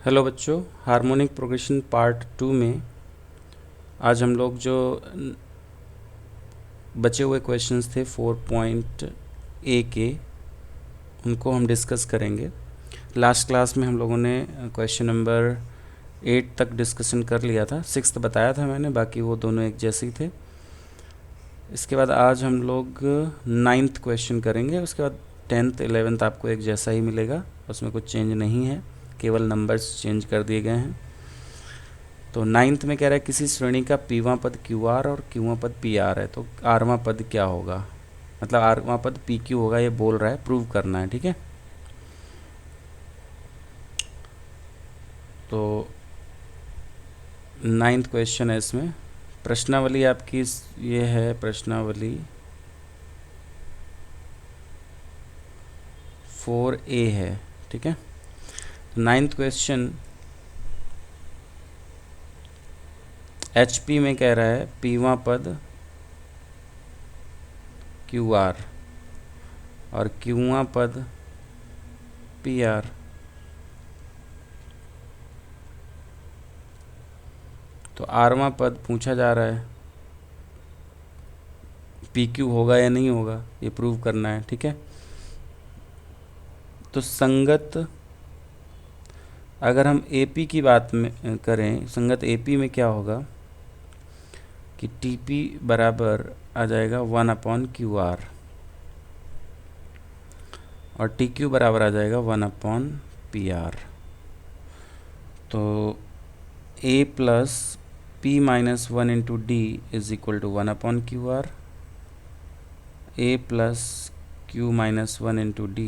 Hello बच्चों, harmonic progression part 2 में आज हम लोग जो बचे हुए क्वेश्चंस थे 4.A के उनको हम डिस्कस करेंगे। लास्ट क्लास में हम लोगों ने क्वेश्चन नंबर 8 तक डिस्कशन कर लिया था, 6th बताया था मैंने, बाकी वो दोनों एक जैसे ही थे। इसके बाद आज हम लोग 9th क्वेश्चन करेंगे, उसके बाद 10th 11th आपको एक जैसा ही मिलेगा, उसमें कुछ चेंज नहीं है, केवल नंबर्स चेंज कर दिए गए हैं। तो 9th में कह रहा है किसी श्रेणी का पीवां पद क्यू आर और क्यूवां पद पी आर है, तो आरवां पद क्या होगा, मतलब आरवां पद पी क्यू होगा, ये बोल रहा है, प्रूव करना है। ठीक है, तो 9th क्वेश्चन है। इसमें प्रश्नावली आपकी ये है, प्रश्नावली 4A है। ठीक है, 9th क्वेश्चन HP में कह रहा है पीवां पद क्यू आर और क्यूवां पद पी आर। तो आरवां पद पूछा जा रहा है, पी क्यू होगा या नहीं होगा, ये प्रूव करना है। ठीक है, तो संगत अगर हम AP की बात में करें, संगत AP में क्या होगा कि TP बराबर आ जाएगा 1/QR और TQ बराबर आ जाएगा 1/PR। तो A plus P minus 1 into D is equal to 1/QR, A plus Q minus 1 into D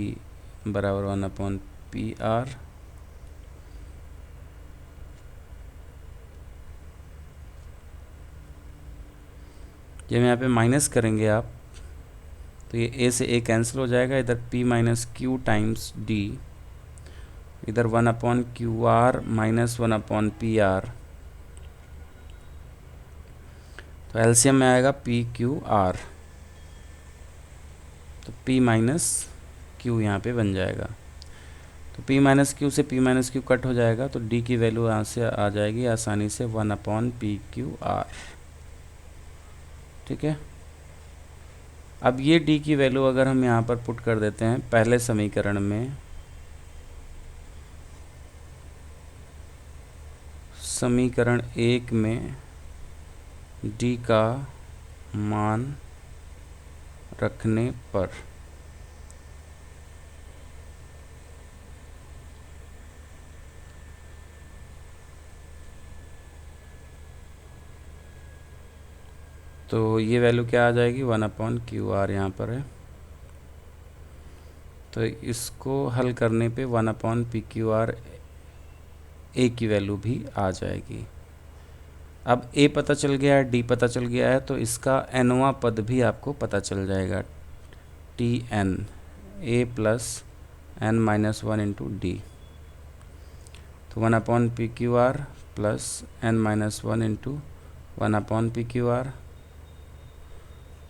बराबर 1/PR। जब यहाँ पे माइनस करेंगे आप, तो ये A से A कैंसिल हो जाएगा, इधर P minus Q times D, इधर 1/QR माइनस 1/PR, तो एलसीएम में आएगा PQR, तो P माइनस Q यहाँ पे बन जाएगा। तो P माइनस Q से P माइनस Q कट हो जाएगा, तो D की वैल्यू यहाँ से आ जाएगी आसानी से 1/PQR। ठीक है, अब ये D की वैल्यू अगर हम यहाँ पर पुट कर देते हैं पहले समीकरण में, समीकरण 1 में D का मान रखने पर तो ये वैल्यू क्या आ जाएगी, 1/QR यहाँ पर है। तो इसको हल करने पे 1/PQR A की वैल्यू भी आ जाएगी। अब A पता चल गया है, D पता चल गया है, तो इसका nवां पद भी आपको पता चल जाएगा, TN, A plus N minus 1 into D। तो 1/PQR plus N minus 1 into 1/PQR,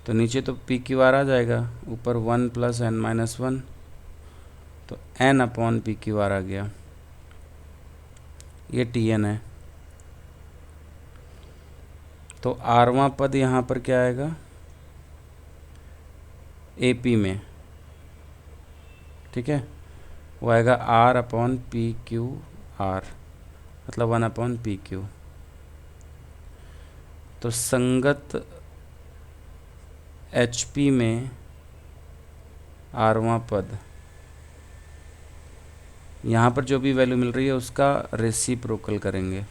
तो नीचे तो PQR आ जाएगा, ऊपर 1 प्लस N माइनस 1, तो N/PQR आ गया, ये TN है। तो आरवां पद यहाँ पर क्या आएगा, AP में, ठीक है, वो आएगा R/PQR, मतलब 1/PQ। तो संगत HP में आरवां पद, यहाँ पर जो भी वैल्यू मिल रही है उसका रेसिप्रोकल करेंगे,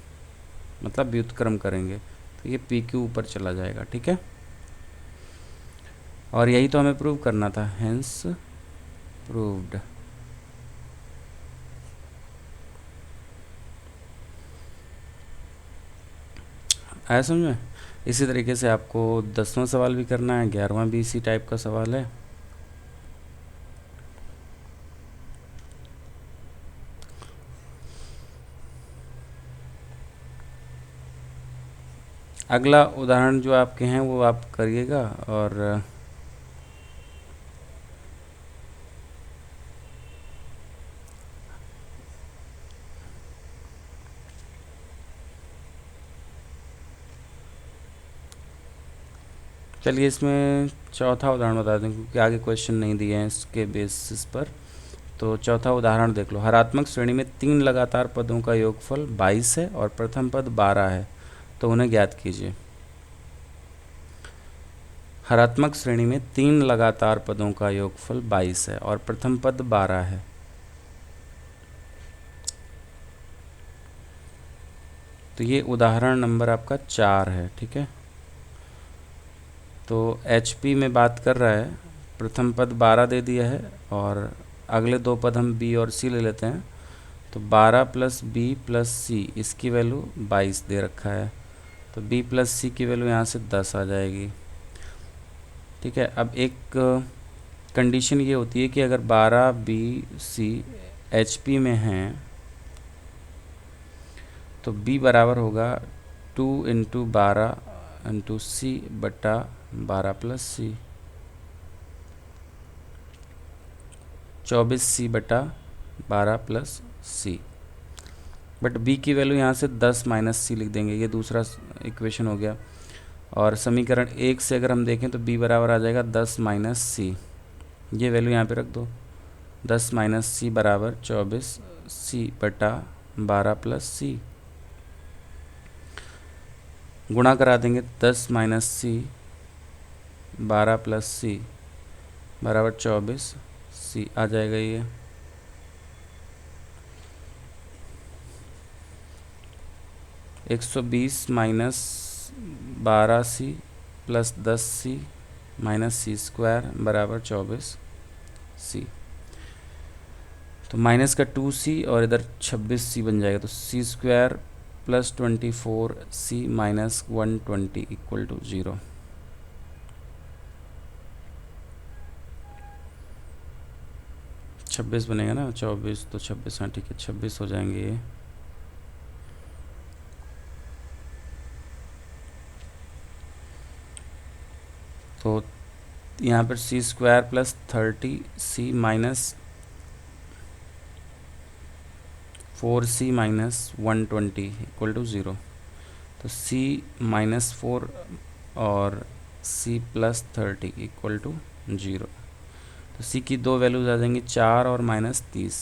मतलब व्युत्क्रम करेंगे, तो ये PQ ऊपर चला जाएगा। ठीक है, और यही तो हमें प्रूव करना था, हेंस प्रूव्ड। आया समझ में। इसी तरीके से आपको 10वां सवाल भी करना है, 11वां भी इसी टाइप का सवाल है। अगला उदाहरण जो आपके हैं वो आप करिएगा, और चलिए इसमें चौथा उदाहरण बता दें, क्योंकि आगे क्वेश्चन नहीं दिए हैं इसके बेसिस पर। तो चौथा उदाहरण देख लो। हरात्मक श्रेणी में 3 लगातार पदों का योगफल 22 है और प्रथम पद 12 है, तो उन्हें ज्ञात कीजिए। हरात्मक श्रेणी में 3 लगातार पदों का योगफल 22 है और प्रथम पद 12 है। तो ये उदाहरण नंबर आपका 4 है, ठीक है। तो HP में बात कर रहा है, प्रथम पद 12 दे दिया है और अगले 2 पद हम B और C ले लेते हैं। तो 12 प्लस B प्लस C, इसकी वैल्यू 22 दे रखा है, तो B प्लस C की वैल्यू यहाँ से 10 आ जाएगी, ठीक है। अब एक कंडीशन ये होती है कि अगर 12 B C HP में हैं तो B बराबर होगा 2 इंटू 12 इंटू C बटा 12 प्लस C, 24C बटा 12 प्लस C। बट B की वैल्यू यहाँ से 10 माइनस C लिख देंगे, ये दूसरा इक्वेशन हो गया। और समीकरण 1 से अगर हम देखें तो B बराबर आ जाएगा 10 माइनस C, ये वैल्यू यहाँ पे रख दो। 10 माइनस C बराबर 24C बटा 12 प्लस C। गुणा करा देंगे, 10 माइनस C 12 प्लस C बराबर 24C आ जाएगा ये। एक 120 minus 12C plus 10C minus C square बराबर 24C। तो माइनस का 2C और इधर 26C बन जाएगा, तो C square plus 24C minus 120 equal to 0। छब्बीस बनेगा ना, 24 तो 26, हाँ ठीक है 26 हो जाएंगे ये। तो यहाँ पर C square plus 30C minus 4C minus 120 equal to 0। तो C माइनस 4 और C प्लस 30 इक्वल टू 0। तो C की 2 वैल्यूज आ जाएंगी 4 और माइनस 30।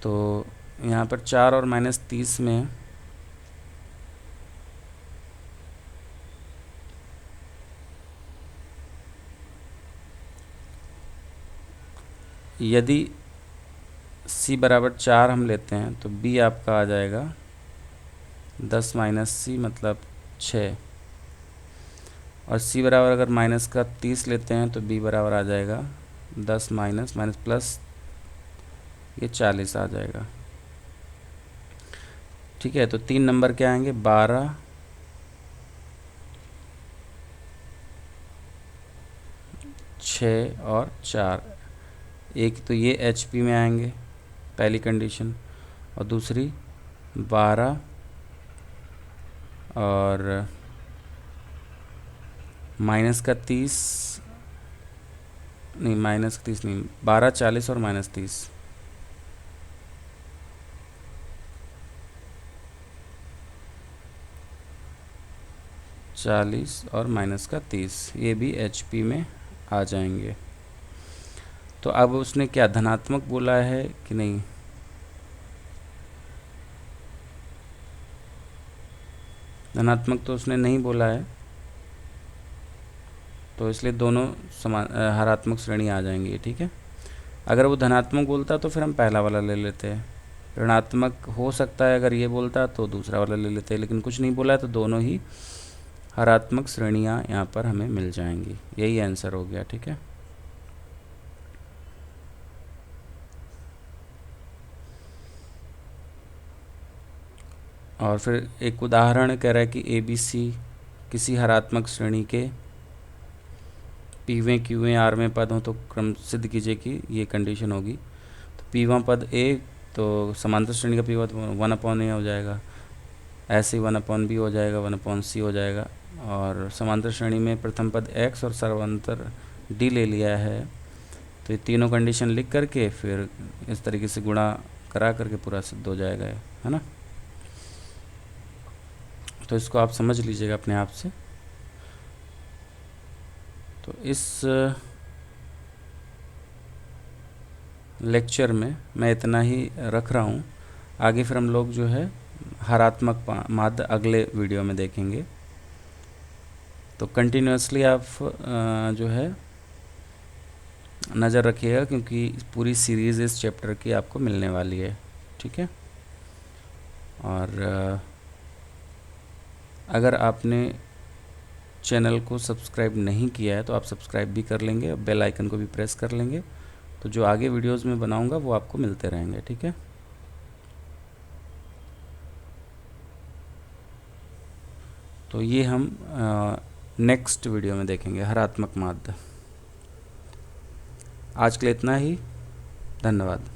तो यहाँ पर 4 और माइनस 30 में यदि C बराबर 4 हम लेते हैं तो B आपका आ जाएगा 10 माइनस C मतलब 6, और C बराबर अगर माइनस का 30 लेते हैं तो B बराबर आ जाएगा 10 माइनस माइनस प्लस ये 40 आ जाएगा, ठीक है। तो 3 नंबर क्या आएंगे, 12, 6 और 4। एक तो ये HP में आएंगे पहली कंडीशन, और दूसरी 12 और माइनस का 30 नहीं, माइनस का 30 नहीं, 12, 40 और माइनस 30। और माइनस का 30, ये भी HP में आ जाएंगे। तो अब उसने क्या धनात्मक बोला है कि नहीं, धनात्मक तो उसने नहीं बोला है, तो इसलिए दोनों समान हरात्मक श्रेणी आ जाएंगी, ठीक है। अगर वो धनात्मक बोलता तो फिर हम पहला वाला ले लेते हैं, ऋणात्मक हो सकता है अगर ये बोलता तो दूसरा वाला ले लेते हैं, लेकिन कुछ नहीं बोला है तो दोनों ही हरात्मक श्रेणियाँ यहाँ पर हमें मिल जाएंगी। यही आंसर हो गया, ठीक है। और फिर एक उदाहरण कह रहा है कि ABC किसी हरात्मक श्रेणी के Pवें Qवें Rवें पद हों तो क्रम सिद्ध कीजिए कि ये कंडीशन होगी। तो Pवां पद A, तो समांतर श्रेणी का Pवां 1/A हो जाएगा, ऐसे ही 1/B हो जाएगा, 1/C हो जाएगा। और समांतर श्रेणी में प्रथम पद X और सर्वांतर D ले लिया है, तो ये तीनों कंडीशन लिख करके फिर इस तरीके से गुणा करा करके पूरा सिद्ध हो जाएगा, है ना। तो इसको आप समझ लीजिएगा अपने आप से। तो इस लेक्चर में मैं इतना ही रख रहा हूँ। आगे फिर हम लोग जो है हरात्मक माध्य अगले वीडियो में देखेंगे। तो कंटिन्यूसली आप जो है नज़र रखिएगा, क्योंकि पूरी सीरीज़ इस चैप्टर की आपको मिलने वाली है। ठीक है। और अगर आपने चैनल को सब्सक्राइब नहीं किया है तो आप सब्सक्राइब भी कर लेंगे, बेल आइकन को भी प्रेस कर लेंगे, तो जो आगे वीडियोस में बनाऊंगा वो आपको मिलते रहेंगे। ठीक है। तो ये हम नेक्स्ट वीडियो में देखेंगे, हरात्मक माध्य। आज के लिए इतना ही। धन्यवाद।